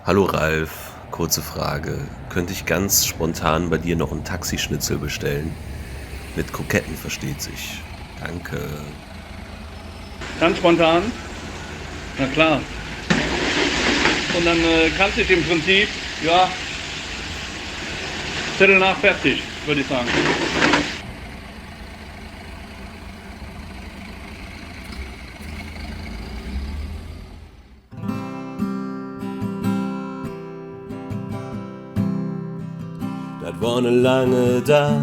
Hallo Ralf, kurze Frage. Könnte ich ganz spontan bei dir noch 'n Taxischnitzel bestellen? Mit Kroketten, versteht sich. Danke. Ganz spontan? Na klar. Und dann kannst du dich im Prinzip, ja, Viertel nach fertig, würde ich sagen. Das war ne lange da.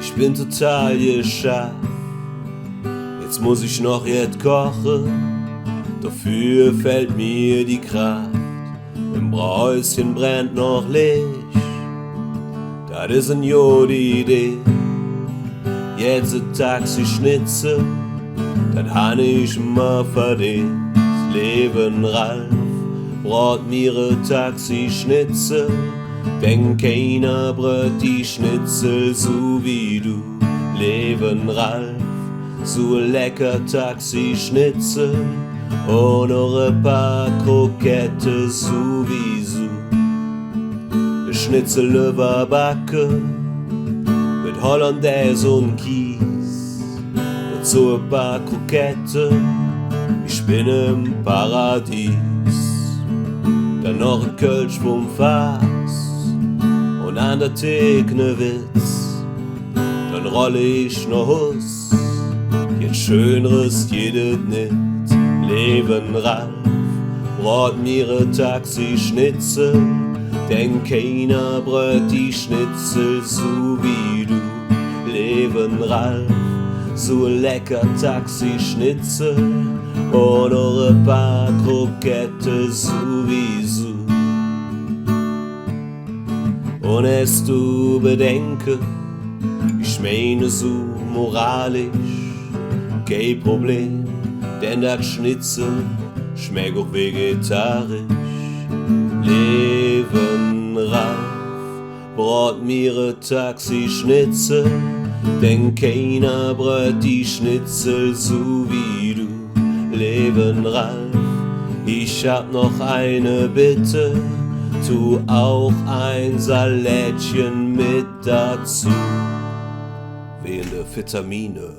Ich bin total geschafft. Jetzt muss ich noch kochen. Dafür fällt mir die Kraft. Im Bräuschen brennt noch Licht. Das ist eine gute Idee. Jetzt ein Taxischnitzel, das han ich mal verdient. Leben Ralf, brot mir ein Taxischnitzel, denn keiner brot die Schnitzel so wie du. Leben Ralf, so lecker Taxischnitzel und noch ein paar Krokette sowieso. Schnitzel überbacken mit Hollandaise und Kies, dazu ein paar Krokette, ich bin im Paradies. Dann noch ein Kölsch vom Fass und an der Theke ne Witz, dann rolle ich noch Huss, jetzt Schöneres jedes nicht. Leben Ralf, brot mir ein Taxischnitzel, denn keiner brot die Schnitzel so wie du. Leben Ralf, so lecker Taxischnitzel und noch ein paar Krokette sowieso. Und es du bedenke, ich meine so moralisch, kein Problem, denn das Schnitzel schmeckt auch vegetarisch. Leben Ralf, brot mir ein Taxischnitzel, denn keiner brot die Schnitzel so wie du. Leben Ralf, ich hab noch eine Bitte, tu auch ein Salätchen mit dazu, wegen der Vitamine.